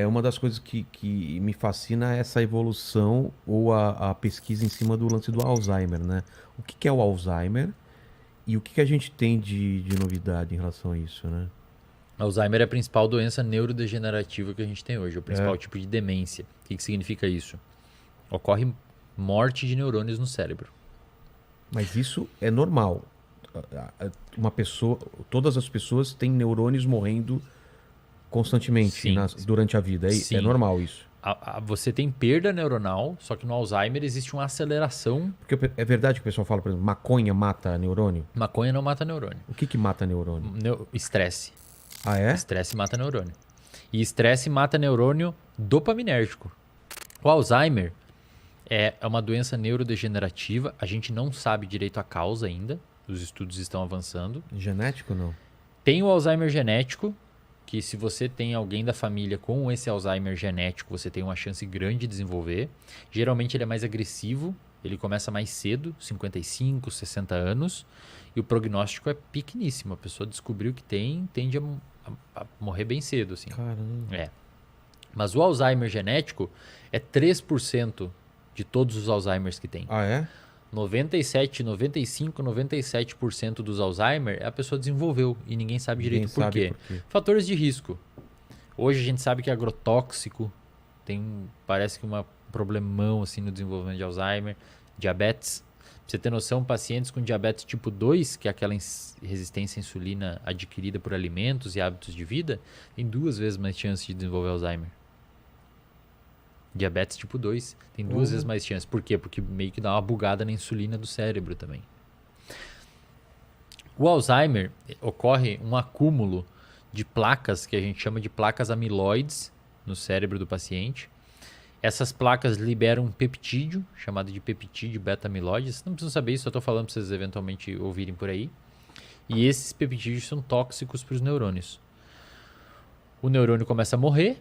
Uma das coisas que me fascina é essa evolução ou a pesquisa em cima do lance do Alzheimer, né? O que que é o Alzheimer e o que que a gente tem de novidade em relação a isso, né? Alzheimer é a principal doença neurodegenerativa que a gente tem hoje, é o É, principal tipo de demência. O que que significa isso? Ocorre morte de neurônios no cérebro. mas isso é normal. Uma pessoa, todas as pessoas têm neurônios morrendo constantemente Sim, durante a vida. É sim. normal isso. Você tem perda neuronal, só que no Alzheimer existe uma aceleração. Porque é verdade que o pessoal fala, por exemplo, maconha mata neurônio? Maconha não mata neurônio. O que que mata neurônio? Estresse. Ah, é? Estresse mata neurônio. E estresse mata neurônio dopaminérgico. O Alzheimer é uma doença neurodegenerativa. A gente não sabe direito a causa ainda. Os estudos estão avançando. Genético não? Tem o Alzheimer genético, que se você tem alguém da família com esse Alzheimer genético, você tem uma chance grande de desenvolver. Geralmente ele é mais agressivo, ele começa mais cedo, 55, 60 anos, e o prognóstico é pequeníssimo. A pessoa descobriu que tende a morrer bem cedo, assim. Caramba. É. Mas o Alzheimer genético é 3% de todos os Alzheimers que tem. Ah, é? 97, 95, 97% dos Alzheimer a pessoa desenvolveu e ninguém sabe Ninguém direito por sabe quê. por quê. Fatores de risco. Hoje a gente sabe que é agrotóxico, parece que um problemão assim no desenvolvimento de Alzheimer, diabetes. Pra você ter noção, pacientes com diabetes tipo 2, que é aquela resistência à insulina adquirida por alimentos e hábitos de vida, tem 2 vezes mais chance de desenvolver Alzheimer. Diabetes tipo 2 tem 2 vezes mais chance. Por quê? Porque meio que dá uma bugada na insulina do cérebro também. O Alzheimer ocorre um acúmulo de placas que a gente chama de placas amiloides no cérebro do paciente. Essas placas liberam um peptídeo, chamado de peptídeo beta-amiloide. Vocês não precisam saber isso, eu estou falando para vocês eventualmente ouvirem por aí. E esses peptídeos são tóxicos para os neurônios. O neurônio começa a morrer,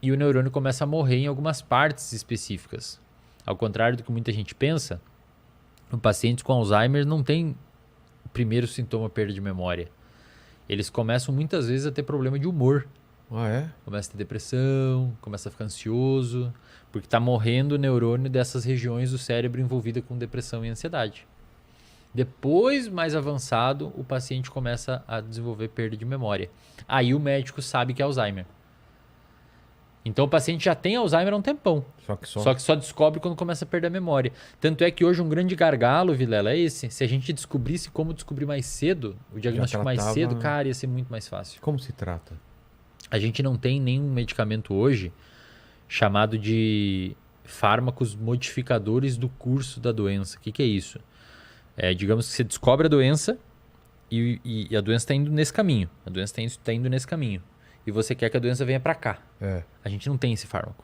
e o neurônio começa a morrer em algumas partes específicas. Ao contrário do que muita gente pensa, o paciente com Alzheimer não tem o primeiro sintoma perda de memória. Eles começam muitas vezes a ter problema de humor. Ah, é? Começa a ter depressão, começa a ficar ansioso, porque está morrendo o neurônio dessas regiões do cérebro envolvida com depressão e ansiedade. Depois, mais avançado, o paciente começa a desenvolver perda de memória. Aí o médico sabe que é Alzheimer. Então o paciente já tem Alzheimer há um tempão. Só que só descobre quando começa a perder a memória. Tanto é que hoje um grande gargalo, Vilela, é esse. Se a gente descobrisse como descobrir mais cedo, o diagnóstico mais cedo, cara, ia ser muito mais fácil. Como se trata? A gente não tem nenhum medicamento hoje chamado de fármacos modificadores do curso da doença. O que é isso? Digamos que você descobre a doença e a doença está indo nesse caminho. A doença está indo nesse caminho. E você quer que a doença venha para cá. A gente não tem esse fármaco.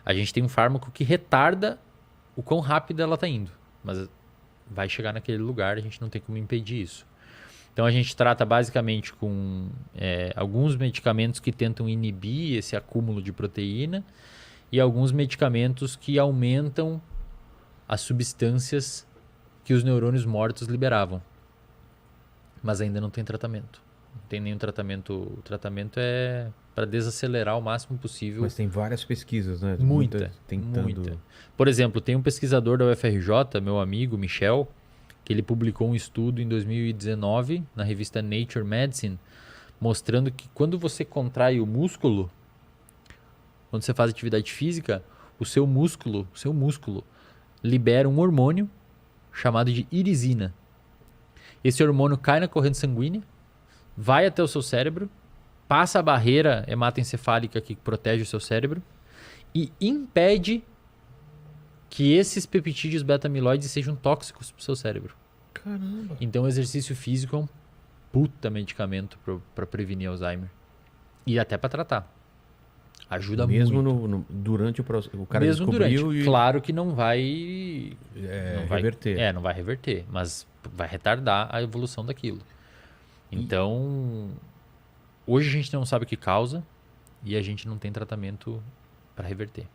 A gente tem um fármaco que retarda o quão rápido ela está indo. Mas vai chegar naquele lugar, a gente não tem como impedir isso. Então a gente trata basicamente com alguns medicamentos que tentam inibir esse acúmulo de proteína e alguns medicamentos que aumentam as substâncias que os neurônios mortos liberavam. Mas ainda não tem tratamento. Não tem nenhum tratamento. O tratamento é para desacelerar o máximo possível. Mas tem várias pesquisas, né? Muita. Por exemplo, tem um pesquisador da UFRJ, meu amigo Michel, que ele publicou um estudo em 2019 na revista Nature Medicine, mostrando que quando você contrai o músculo, quando você faz atividade física, o seu músculo libera um hormônio chamado de irisina. Esse hormônio cai na corrente sanguínea, vai até o seu cérebro, passa a barreira hematoencefálica que protege o seu cérebro e impede que esses peptídeos beta-amiloides sejam tóxicos para o seu cérebro. Caramba. Então o exercício físico é um puta medicamento para prevenir Alzheimer. E até para tratar. Ajuda mesmo muito. Durante o processo. O cara mesmo descobriu durante. E... Claro que não vai... reverter. Não vai reverter, mas vai retardar a evolução daquilo. Então, hoje a gente não sabe o que causa e a gente não tem tratamento para reverter.